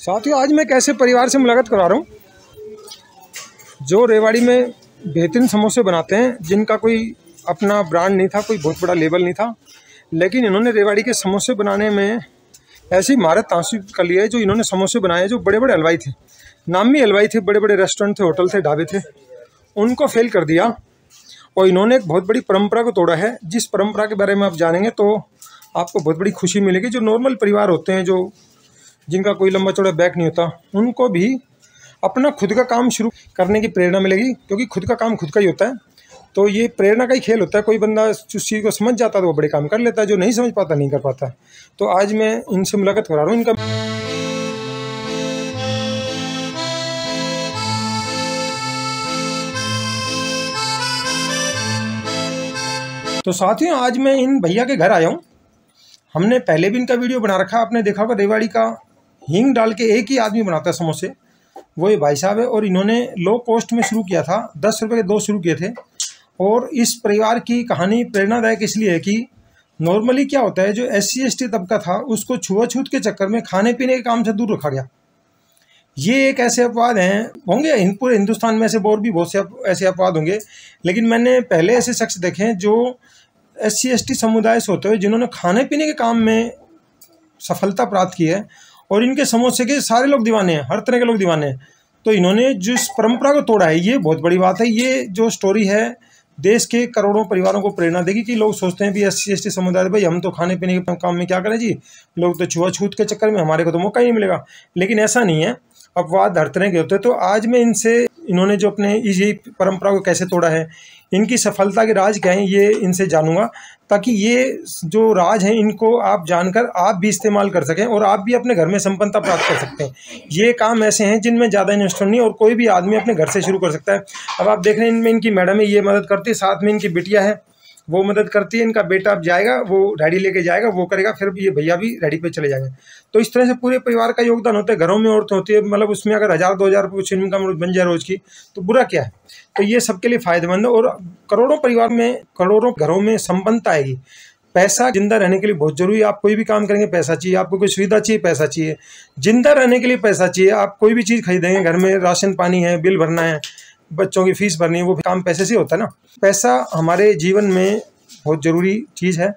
साथियों, आज मैं एक ऐसे परिवार से मुलाकात करा रहा हूँ जो रेवाड़ी में बेहतरीन समोसे बनाते हैं, जिनका कोई अपना ब्रांड नहीं था, कोई बहुत बड़ा लेबल नहीं था, लेकिन इन्होंने रेवाड़ी के समोसे बनाने में ऐसी महारत हासिल कर ली है। जो इन्होंने समोसे बनाए, जो बड़े बड़े हलवाई थे, नामी हलवाई थे, बड़े बड़े रेस्टोरेंट थे, होटल थे, ढाबे थे, उनको फेल कर दिया और इन्होंने एक बहुत बड़ी परंपरा को तोड़ा है। जिस परंपरा के बारे में आप जानेंगे तो आपको बहुत बड़ी खुशी मिलेगी। जो नॉर्मल परिवार होते हैं, जो जिनका कोई लंबा चौड़ा बैक नहीं होता, उनको भी अपना खुद का काम शुरू करने की प्रेरणा मिलेगी, क्योंकि खुद का काम खुद का ही होता है। तो ये प्रेरणा का ही खेल होता है। कोई बंदा उस चीज़ को समझ जाता है तो वो बड़े काम कर लेता है, जो नहीं समझ पाता नहीं कर पाता। तो आज मैं इनसे मुलाकात करा रहा हूँ। इनका तो साथियों, आज मैं इन भैया के घर आया हूँ। हमने पहले भी इनका वीडियो बना रखा है, आपने देखा होगा। रेवाड़ी का हींग डाल के एक ही आदमी बनाता है समोसे, वो ये भाई साहब है। और इन्होंने लो कॉस्ट में शुरू किया था, 10 रुपये के 2 शुरू किए थे। और इस परिवार की कहानी प्रेरणादायक इसलिए है कि नॉर्मली क्या होता है, जो SC ST तबका था, उसको छुआछूत के चक्कर में खाने पीने के काम से दूर रखा गया। ये एक ऐसे अपवाद हैं, होंगे पूरे हिंदुस्तान में ऐसे और भी बहुत से ऐसे अपवाद होंगे, लेकिन मैंने पहले ऐसे शख्स देखे हैं जो SC ST समुदाय से होते हुए जिन्होंने खाने पीने के काम में सफलता प्राप्त की है। और इनके समोसे के सारे लोग दीवाने हैं, हर तरह के लोग दीवाने हैं। तो इन्होंने जिस परंपरा को तोड़ा है, ये बहुत बड़ी बात है। ये जो स्टोरी है, देश के करोड़ों परिवारों को प्रेरणा देगी। कि लोग सोचते हैं भी SC ST समुदाय, भाई हम तो खाने पीने के काम में क्या करें जी, लोग तो छुआछूत के चक्कर में, हमारे को तो मौका ही नहीं मिलेगा। लेकिन ऐसा नहीं है, अपवाद हर तरह के होते हैं। तो आज मैं इन्होंने जो अपने इसी परंपरा को कैसे तोड़ा है, इनकी सफलता के राज क्या हैं, ये इनसे जानूंगा, ताकि ये जो राज हैं इनको आप जानकर आप भी इस्तेमाल कर सकें और आप भी अपने घर में संपन्नता प्राप्त कर सकते हैं। ये काम ऐसे हैं जिनमें ज़्यादा इन्वेस्टमेंट नहीं, और कोई भी आदमी अपने घर से शुरू कर सकता है। अब आप देख रहे हैं, इनमें इनकी मैडम है, ये मदद करती है, साथ में इनकी बिटिया है, वो मदद करती है। इनका बेटा अब जाएगा, वो रेडी लेके जाएगा, वो करेगा, फिर ये भैया भी रेडी पे चले जाएंगे। तो इस तरह से पूरे परिवार का योगदान होता है। घरों में औरतें होती है, मतलब उसमें अगर 1000-2000 रुपये कुछ इनकम बन जाए रोज की, तो बुरा क्या है। तो ये सबके लिए फायदेमंद है। और करोड़ों परिवार में, करोड़ों घरों में संपन्नता आएगी। पैसा जिंदा रहने के लिए बहुत जरूरी है। आप कोई भी काम करेंगे, पैसा चाहिए। आपको कोई सुविधा चाहिए, पैसा चाहिए। जिंदा रहने के लिए पैसा चाहिए। आप कोई भी चीज़ खरीदेंगे, घर में राशन पानी है, बिल भरना है, बच्चों की फीस भरनी है, वो काम पैसे से होता है ना। पैसा हमारे जीवन में बहुत ज़रूरी चीज़ है।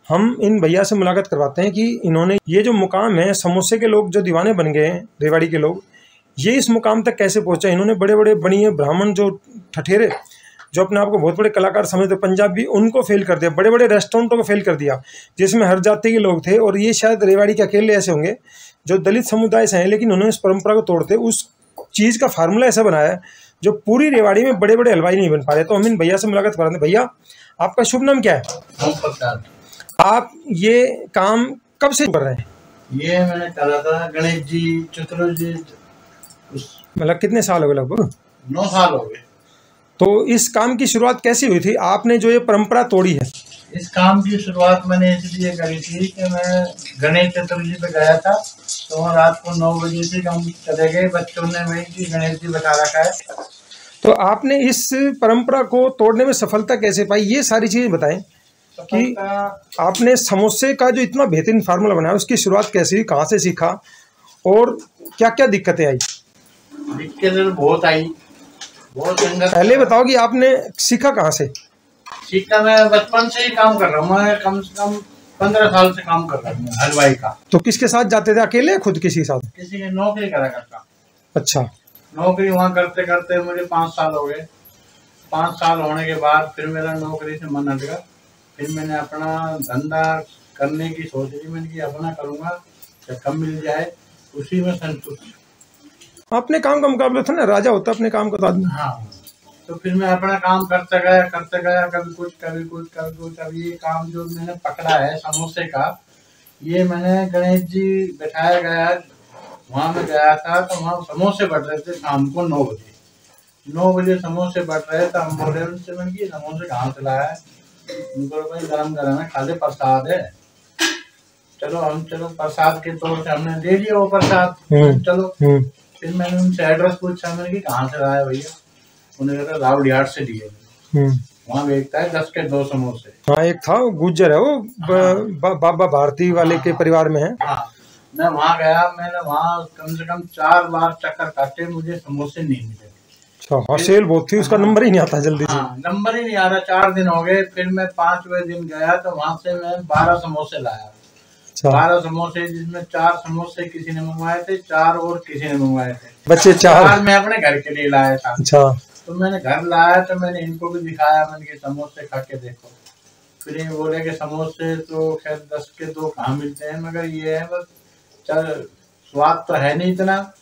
हम इन भैया से मुलाकात करवाते हैं कि इन्होंने ये जो मुकाम है, समोसे के लोग जो दीवाने बन गए हैं, रेवाड़ी के लोग, ये इस मुकाम तक कैसे पहुँचा। इन्होंने बड़े बड़े बनिए ब्राह्मण, जो ठठेरे, जो अपने आप को बहुत बड़े कलाकार समझते, पंजाबी, उनको फेल कर दिया। बड़े बड़े रेस्टोरेंटों को फेल कर दिया, जिसमें हर जाति के लोग थे। और ये शायद रेवाड़ी के अकेले ऐसे होंगे जो दलित समुदाय से हैं, लेकिन उन्होंने इस परंपरा को तोड़ते उस चीज़ का फार्मूला ऐसा बनाया है जो पूरी रेवाड़ी में बड़े बड़े हलवाई नहीं बन पा रहे। तो हम इन भैया से मुलाकात कराते हैं। भैया, आपका शुभ नाम क्या है? आप ये काम कब से कर रहे हैं? ये मैंने करा था गणेश जी, चतुर्थी, मतलब कितने साल हो गए? लगभग 9 साल हो गए। तो इस काम की शुरुआत कैसी हुई थी, आपने जो ये परंपरा तोड़ी है? इस काम की शुरुआत मैंने इसलिए करी थी कि मैं गणेश चतुर्थी पे गया था, तो वहाँ रात को 9 बजे से हम चले गए। बच्चों ने वही की गणेश जी बता रखा है। तो आपने इस परंपरा को तोड़ने में सफलता कैसे पाई, ये सारी चीज़ बताएं। कि आपने समोसे का जो इतना बेहतरीन फार्मूला बनाया, उसकी शुरुआत कैसे हुई, कहाँ से सीखा, और क्या क्या दिक्कतें आई? दिक्कतें बहुत आई, बहुत। पहले बताओ कि आपने सीखा कहाँ से? सीखा, मैं बचपन से ही काम कर रहा हूँ। मैं कम से कम 15 साल से काम कर रहा हूँ हलवाई का। तो किसके साथ जाते थे, अकेले, खुद किसी के साथ? किसी की नौकरी करा करता। अच्छा। नौकरी वहाँ करते करते मुझे 5 साल हो गए। 5 साल होने के बाद फिर मेरा नौकरी से मन हट गया। फिर मैंने अपना धंधा करने की सोच ली। मैंने कि अपना करूँगा, जब कम मिल जाए उसी में संतुष्ट। अपने काम का मुकाबला था ना, राजा होता अपने काम का आदमी। हाँ, तो फिर मैं अपना काम करते गया, कभी कुछ कभी कुछ कभी कुछ। अब ये काम जो मैंने पकड़ा है समोसे का, ये मैंने गणेश जी बैठाया गया, वहाँ में गया था, तो वहाँ समोसे बट रहे थे शाम को 9 बजे। 9 बजे समोसे बट रहे थे। हम बोले उनसे, मैंने कि समोसे कहाँ से लाया है? उनको भाई गरम गरम है, खाली प्रसाद है। चलो प्रसाद के तौर से हमने दे दिया वो प्रसाद। चलो फिर मैंने उनसे एड्रेस पूछा, मैंने कि कहाँ से लाया भैया? उन्होंने कहा रावड़ी हाट से दिए। वहाँ बेचता है 10 के 2 समोसे। हाँ, एक था गुज्जर है वो, बाबा भारती वाले के परिवार में है। हाँ, मैं वहाँ गया, मैंने वहाँ कम से कम 4 बार चक्कर काटे, मुझे समोसे नहीं मिले। अच्छा, हाँ सेल बहुत थी, उसका नंबर ही नहीं आता जल्दी से। नंबर ही नहीं आ रहा, 4 दिन हो गए। फिर मैं 5वें दिन गया तो वहाँ से मैं 12 समोसे लाया। 12 समोसे, जिसमें 4 समोसे किसी ने मंगवाए थे, 4 और किसी ने मंगवाए थे। बच्चे 4 मैं अपने घर के लिए लाया था। अच्छा, तो मैंने घर लाया तो मैंने इनको भी दिखाया, मैंने कि समोसे खा के देखो। फिर ये बोले कि समोसे तो खैर 10 के 2 कहाँ मिलते हैं, मगर ये है बस चल स्वाद तो है नहीं इतना।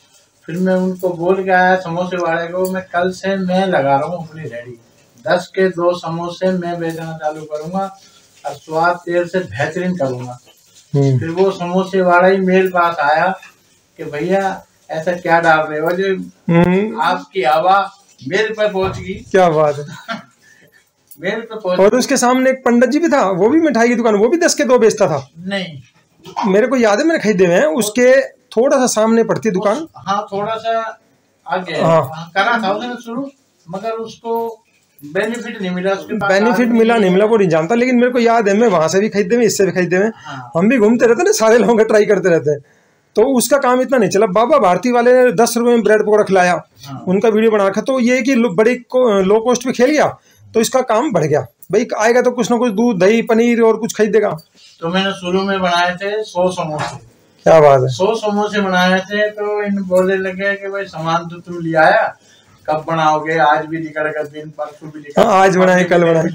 फिर मैं उनको बोल के आया समोसे वाले को, मैं कल से मैं लगा रहा हूँ अपनी रेडी, 10 के 2 समोसे मैं बेचना चालू करूंगा और स्वाद तेल से बेहतरीन करूंगा। फिर वो समोसे वाला ही मेरे पास आया कि भैया ऐसा क्या डाल रहे हो, जो आपकी हवा मेरे पर पहुंच गई। क्या बात है। मेरे पे पहुंच। और उसके सामने एक पंडित जी भी था, वो भी मिठाई की दुकान, वो भी 10 के 2 बेचता था। नहीं, मेरे को याद है, मैंने खरीदे हुए हैं। उसके थोड़ा सा सामने पड़ती दुकान, हाँ थोड़ा सा आगे करा था उसने शुरू, मगर उसको बेनिफिट नहीं मिला, उसके पास बेनिफिट मिला नहीं मिला वो नहीं जानता, लेकिन मेरे को याद है मैं वहां से भी खरीदे हुए, इससे भी खरीदे हुए। हम भी घूमते रहते ना, सारे लोग ट्राई करते रहते। तो उसका काम इतना नहीं चला। बाबा भारती वाले ने 10 रुपए में ब्रेड पकौड़ा खिलाया, उनका वीडियो बना रखा। तो ये कि बड़ी लो कॉस्ट पे खेल गया, तो इसका काम बढ़ गया। भाई आएगा तो कुछ ना कुछ दूध दही पनीर और कुछ खरीदेगा। तो मैंने शुरू में बनाए थे 100 समोसे। क्या बात है। 100 समोसे बनाए थे। तो इन बोलने लगे कि भाई सामान तो तुम ले आया, कब बनाओगे, आज भी निकलेगा दिन, परसों भी निकलेगा, आज बनाए कल बनाए,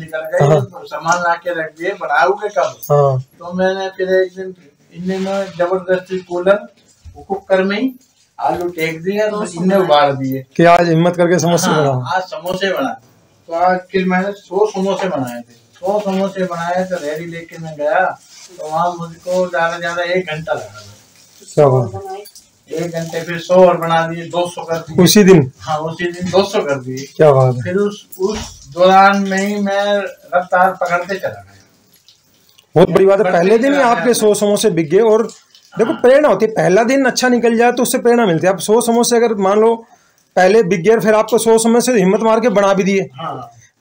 सामान ला के रख दिए, बनाओगे कब। तो मैंने फिर एक दिन इन्होंने जबरदस्ती कूलर कुकर में ही आलू टेक दिया, तो इन्हें उबाल दिए कि आज हिम्मत करके समोसे बनाओ। आज समोसे बनाए। तो आज फिर मैंने 100 समोसे बनाए थे। 100 समोसे बनाए तो रेडी लेके मैं गया, तो वहाँ मुझको ज्यादा 1 घंटा लगा। 1 घंटे, फिर 100 और बना दिए, 200 कर दिए उसी दिन। हाँ उसी दिन 200 कर दिए। क्या बात है। फिर उस दौरान में ही मैं रफ्तार पकड़ते चला गया। बहुत बड़ी बात है, पहले दिन ही आपके 100 समोसे बिक गए। और देखो प्रेरणा होती है, पहला दिन अच्छा निकल जाए तो उससे प्रेरणा मिलती है। आप 100 समोसे अगर मान लो पहले बिक गए, फिर आपको 100 समोसे हिम्मत मार के बना भी दिए,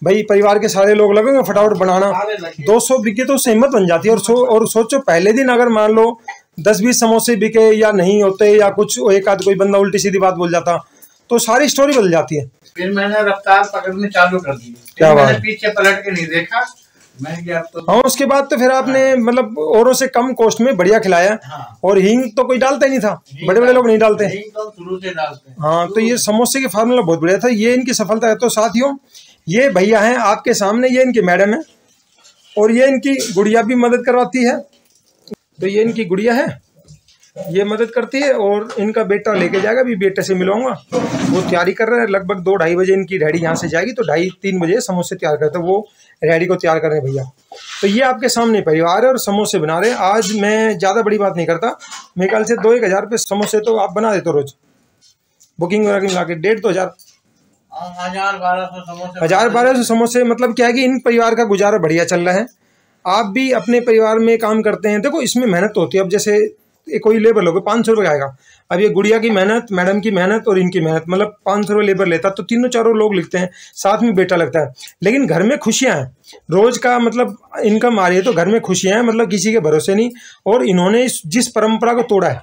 भाई परिवार के सारे लोग लगेंगे फटाफट बनाना, 200 बिके तो उससे हिम्मत बन जाती है। और सोचो पहले दिन अगर मान लो 10-20 समोसे बिके या नहीं होते, या कुछ एक आध कोई बंदा उल्टी सीधी बात बोल जाता, तो सारी स्टोरी बदल जाती है। फिर मैंने रफ्तार पकड़नी चालू कर दी। क्या मैंने पीछे पलट के नहीं देखा, मैंने किया अब तो। हाँ, उसके बाद तो फिर आपने मतलब औरों से कम कॉस्ट में बढ़िया खिलाया। और हींग तो कोई डालता ही नहीं था, बड़े बड़े लोग नहीं डालते। हींग तो शुरू से डालते हैं। हाँ, तो ये समोसे की फार्मूला बहुत बढ़िया था, ये इनकी सफलता है। तो साथियों, ये भैया हैं आपके सामने, ये इनकी मैडम है, और ये इनकी गुड़िया भी मदद करवाती है। तो ये इनकी गुड़िया है, ये मदद करती है, और इनका बेटा लेके जाएगा, अभी बेटे से मिलवाऊंगा, वो तैयारी कर रहे हैं। लगभग 2-2:30 बजे इनकी रेडी यहाँ से जाएगी, तो 2:30-3 बजे समोसे तैयार करते हैं, वो रेडी को तैयार कर रहे हैं भैया। तो ये आपके सामने परिवार है और समोसे बना रहे हैं। आज मैं ज़्यादा बड़ी बात नहीं करता, मेरे ख्याल से 2-1 हज़ार रुपये समोसे तो आप बना देते हो रोज, बुकिंग वगैरह मिला के 1.5-2 हज़ार, 1000-1200 समोसे। मतलब क्या है कि इन परिवार का गुजारा बढ़िया चल रहा है। आप भी अपने परिवार में काम करते हैं, देखो इसमें मेहनत होती है। अब जैसे कोई लेबर लोगे 500 रुपये आएगा, अब ये गुड़िया की मेहनत, मैडम की मेहनत और इनकी मेहनत, मतलब 500 रुपये लेबर लेता, तो 3-4 लोग लिखते हैं, साथ में बेटा लगता है। लेकिन घर में खुशियाँ हैं, रोज का मतलब इनकम आ रही है, तो घर में खुशियाँ हैं, मतलब किसी के भरोसे नहीं। और इन्होंने जिस परंपरा को तोड़ा है,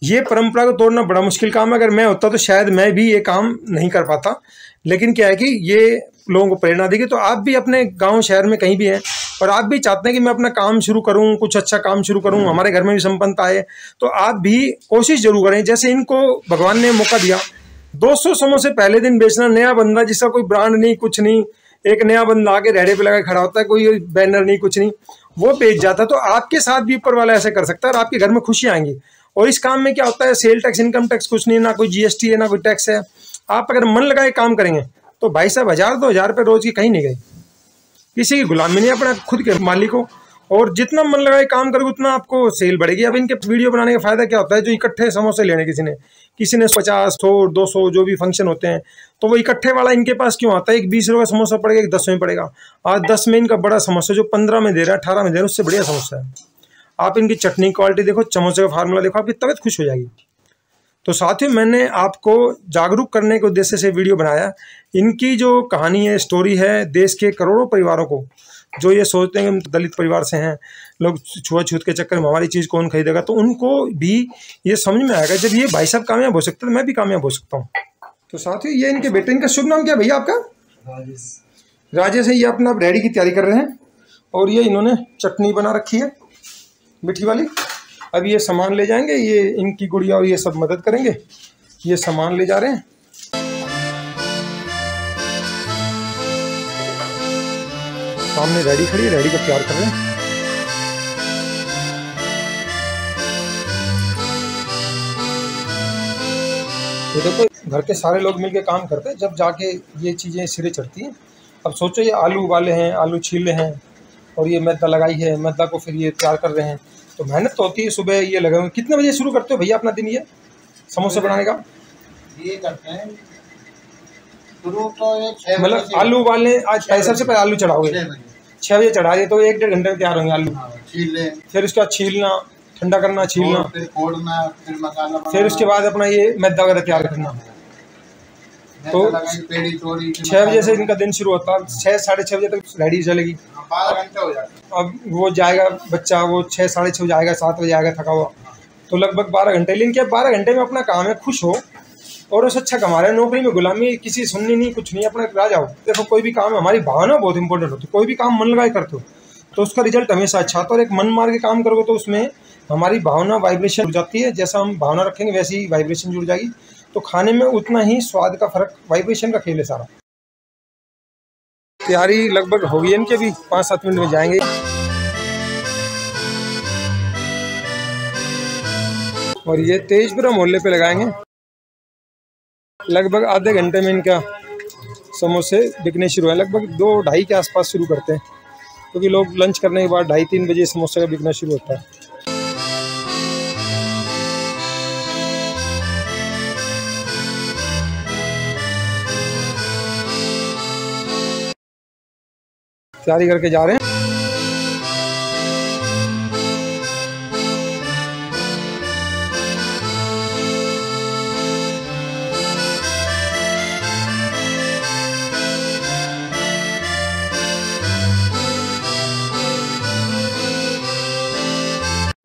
ये परंपरा को तोड़ना बड़ा मुश्किल काम है। अगर मैं होता तो शायद मैं भी ये काम नहीं कर पाता, लेकिन क्या है कि ये लोगों को प्रेरणा देगी। तो आप भी अपने गांव शहर में कहीं भी हैं और आप भी चाहते हैं कि मैं अपना काम शुरू करूं, कुछ अच्छा काम शुरू करूं, हमारे घर में भी संपन्नता आए, तो आप भी कोशिश जरूर करें। जैसे इनको भगवान ने मौका दिया, 200 समोसे पहले दिन बेचना। नया बंदा जिसका कोई ब्रांड नहीं, कुछ नहीं, एक नया बंदा आके रेहड़े पे लगा खड़ा होता है, कोई बैनर नहीं, कुछ नहीं, वो बेच जाता। तो आपके साथ भी ऊपर वाला ऐसे कर सकता है और आपके घर में खुशियाँ आएंगी। और इस काम में क्या होता है, सेल टैक्स, इनकम टैक्स कुछ नहीं, ना कोई GST है, ना कोई टैक्स है। आप अगर मन लगाए काम करेंगे तो भाई साहब 1000-2 हज़ार रुपये रोज की कहीं नहीं गए, किसी की गुलामी नहीं, अपना खुद के मालिक हो। और जितना मन लगाए काम करोगे उतना आपको सेल बढ़ेगी। अब इनके वीडियो बनाने का फायदा क्या होता है, जो इकट्ठे समोसे लेने किसी ने 50, 100, 200 जो भी फंक्शन होते हैं, तो वो इकट्ठे वाला इनके पास क्यों आता है। एक 20 रुपये का समोसा पड़ेगा, एक 10 में पड़ेगा। आज 10 में इनका बड़ा समोसा जो 15 में दे रहा है, 18 में दे रहा है, उससे बढ़िया समोसा है। आप इनकी चटनी क्वालिटी देखो, समोसे का फार्मूला देखो, आपकी तबीयत खुश हो जाएगी। तो साथियों, मैंने आपको जागरूक करने के उद्देश्य से वीडियो बनाया। इनकी जो कहानी है, स्टोरी है, देश के करोड़ों परिवारों को जो ये सोचते हैं कि हम दलित परिवार से हैं, लोग छुआछूत के चक्कर में हमारी चीज़ कौन खरीदेगा, तो उनको भी ये समझ में आएगा जब ये भाई साहब कामयाब हो सकते हैं तो मैं भी कामयाब हो सकता हूँ। तो साथियों ये इनके बेटे, इनका शुभ नाम क्या है भैया आपका? राजेश है। ये अपना रेडी की तैयारी कर रहे हैं और ये इन्होंने चटनी बना रखी है मीठी वाली। अब ये सामान ले जाएंगे, ये इनकी गुड़िया और ये सब मदद करेंगे, ये सामान ले जा रहे हैं। सामने रेडी खड़ी है, रेडी को तैयार कर रहे हैं। ये देखो घर के सारे लोग मिलके काम करते हैं, जब जाके ये चीज़ें सिरे चढ़ती हैं। अब सोचो ये आलू उबाले हैं, आलू छीले हैं और ये मैदा लगाई है, मैदा को फिर ये तैयार कर रहे हैं, तो मेहनत तो होती है। सुबह ये लगे हुए। कितने बजे शुरू करते हो भैया अपना दिन ये समोसे बनाने का? ये करते हैं शुरू तो ये 6 मतलब आलू उबालने आज सबसे पहले आलू चढ़ाओगे? 6 बजे चढ़ा दिए तो 1-1.5 घंटे में तैयार होंगे आलू। छीले, फिर उसके बाद छीलना, ठंडा करना, छीलना, फिर फोड़ना, फिर मसाला, फिर उसके बाद अपना ये मैदा वगैरह तैयार करना। तो 6 बजे से इनका दिन शुरू होता है, 6-6:30 बजे तक रेडी चलेगी। 12 घंटे हो जाते हैं। अब वो जाएगा बच्चा, वो 6-6:30 जाएगा, 7 बजे आएगा थका हुआ, तो लगभग 12 घंटे। लेकिन क्या 12 घंटे में अपना काम है, खुश हो और उस अच्छा कमा रहे हैं। नौकरी में गुलामी किसी सुननी नहीं, कुछ नहीं, अपना ला जाओ। देखो कोई भी काम है, हमारी भावना बहुत इंपॉर्टेंट होती है। कोई भी काम मन लगाए करते हो तो उसका रिजल्ट हमेशा अच्छा आता है। और एक मन मार के काम करोगे तो उसमें हमारी भावना वाइब्रेशन जुड़ जाती है। जैसा हम भावना रखेंगे वैसी ही वाइब्रेशन जुड़ जाएगी, तो खाने में उतना ही स्वाद का फर्क, वाइब्रेशन का खेल है सारा। तैयारी लगभग हो गई है इनकी, अभी 5-7 मिनट में जाएंगे। और ये तेजपुरा मोहल्ले पे लगाएंगे। लगभग आधे घंटे में इनका समोसे बिकने शुरू है। लगभग 2-2:30 के आसपास शुरू करते हैं, क्योंकि लोग लंच करने के बाद 2:30-3 बजे समोसे का बिकना शुरू होता है। तैयारी करके जा रहे हैं।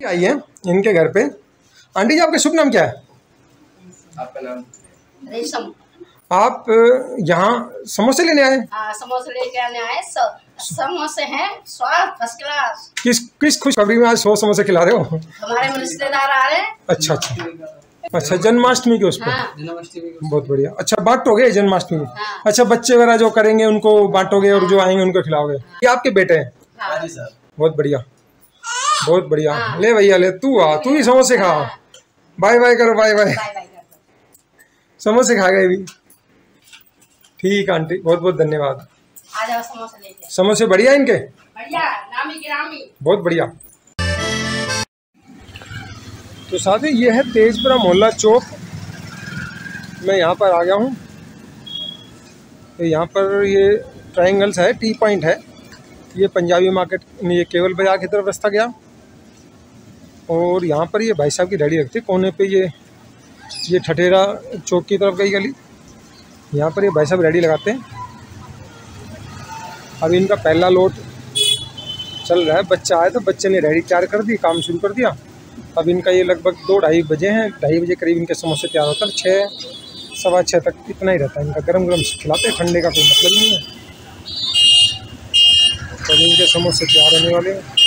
आई है इनके घर पे। आंटी जी आपका शुभ नाम क्या है? आपका नाम? रेशम। आप यहाँ समोसे लेने आए? हाँ, समोसे लेके आने आए। समोसे हैं स्वाद फर्स्ट क्लास। किस खुशखबरी में आज 100 समोसे खिला रहे हो? हमारे रिश्तेदार आ रहे हैं। अच्छा, जन्माष्टमी के उस पर। हाँ। बहुत बढ़िया। अच्छा, बांटोगे जन्माष्टमी में? हाँ। अच्छा, बच्चे वगैरह जो करेंगे उनको बांटोगे और जो आएंगे उनको खिलाओगे। ये आपके बेटे हैं? हाँ। बहुत बढ़िया, बहुत बढ़िया। ले भैया ले, तू आ, तू भी समोसे खा। बाय बाय करो, बाय बाय। समोसे खा गए भी? ठीक आंटी, बहुत बहुत धन्यवाद। आ जाओ समोसे लेके। समोसे बढ़िया इनके? बढ़िया, नामी गिरामी। बहुत बढ़िया। तो साथियों ये है तेजपुरा मोहल्ला चौक। मैं यहाँ पर आ गया हूँ। तो यहाँ पर ये ट्रायंगल्स है, टी पॉइंट है, ये पंजाबी मार्केट, ये केवल बाजार की तरफ रास्ता गया। और यहाँ पर ये भाई साहब की रेडी रखती है कोने पे, ये ठठेरा चौक की तरफ गई गली। यहाँ पर ये भाई साहब रेडी लगाते हैं। अभी इनका पहला लोट चल रहा है। बच्चा आया तो बच्चे ने रेडी तैयार कर दी, काम शुरू कर दिया। अब इनका ये लगभग 2-2:30 बजे हैं, 2:30 बजे करीब इनके समोसे तैयार होता है। 6-6:15 तक इतना ही रहता है इनका। गरम गरम खिलाते हैं, ठंडे का कोई मतलब नहीं है। तो इनके समोसे तैयार होने वाले हैं।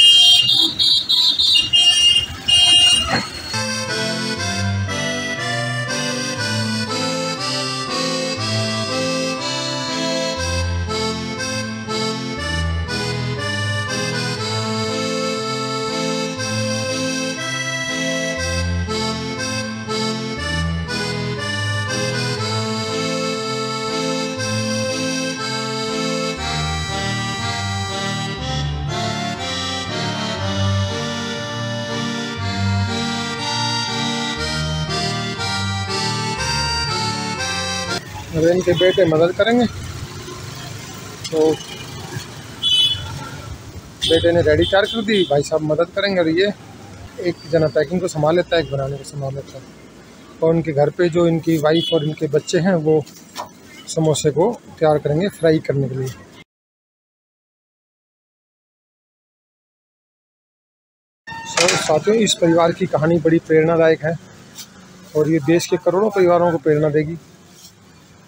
अब इनके बेटे मदद करेंगे। तो बेटे ने रेडी तैयार कर दी, भाई साहब मदद करेंगे। और ये एक जना पैकिंग को संभाल लेता है, एक बनाने को संभाल लेता है। और उनके घर पे जो इनकी वाइफ और इनके बच्चे हैं वो समोसे को तैयार करेंगे फ्राई करने के लिए। साथियों, इस परिवार की कहानी बड़ी प्रेरणादायक है और ये देश के करोड़ों परिवारों को प्रेरणा देगी।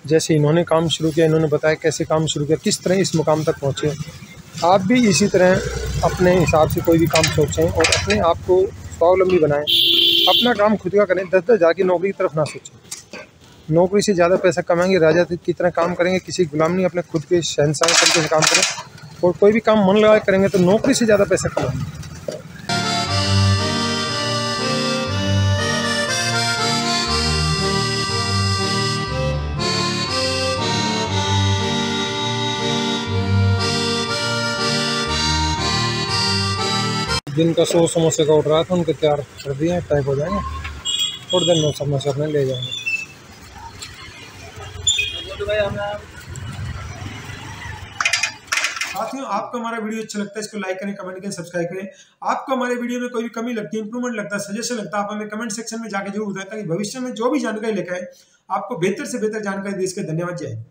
जैसे इन्होंने काम शुरू किया, इन्होंने बताया कैसे काम शुरू किया, किस तरह इस मुकाम तक पहुँचे। आप भी इसी तरह अपने हिसाब से कोई भी काम सोचें और अपने आप को स्वावलंबी बनाएं। अपना काम खुद का करें, 10-10 हज़ार की नौकरी की तरफ ना सोचें। नौकरी से ज़्यादा पैसा कमाएंगे, राजा की तरह काम करेंगे, किसी गुलाम नहीं, अपने खुद के शहंशाह तरीके से काम करें और कोई भी काम मन लगा करेंगे तो नौकरी से ज़्यादा पैसा कमाएंगे। जिनका 100 समोसे का ऑर्डर आया था उनके तैयार कर दिए हैं, पैक हो जाएंगे, थोड़ी देर में समोसे अपने ले जाएंगे। साथियों, आपको हमारा वीडियो अच्छा लगता है, इसको लाइक करें, कमेंट करें, सब्सक्राइब करें। आपको हमारे वीडियो में कोई भी कमी लगती है, इंप्रूवमेंट लगता है, सजेशन लगता है, आप हमें कमेंट सेक्शन में जाकर जरूर बताएं ताकि भविष्य में जो भी जानकारी लेकर आए आपको बेहतर से बेहतर जानकारी दे सके। धन्यवाद, जय हिंद।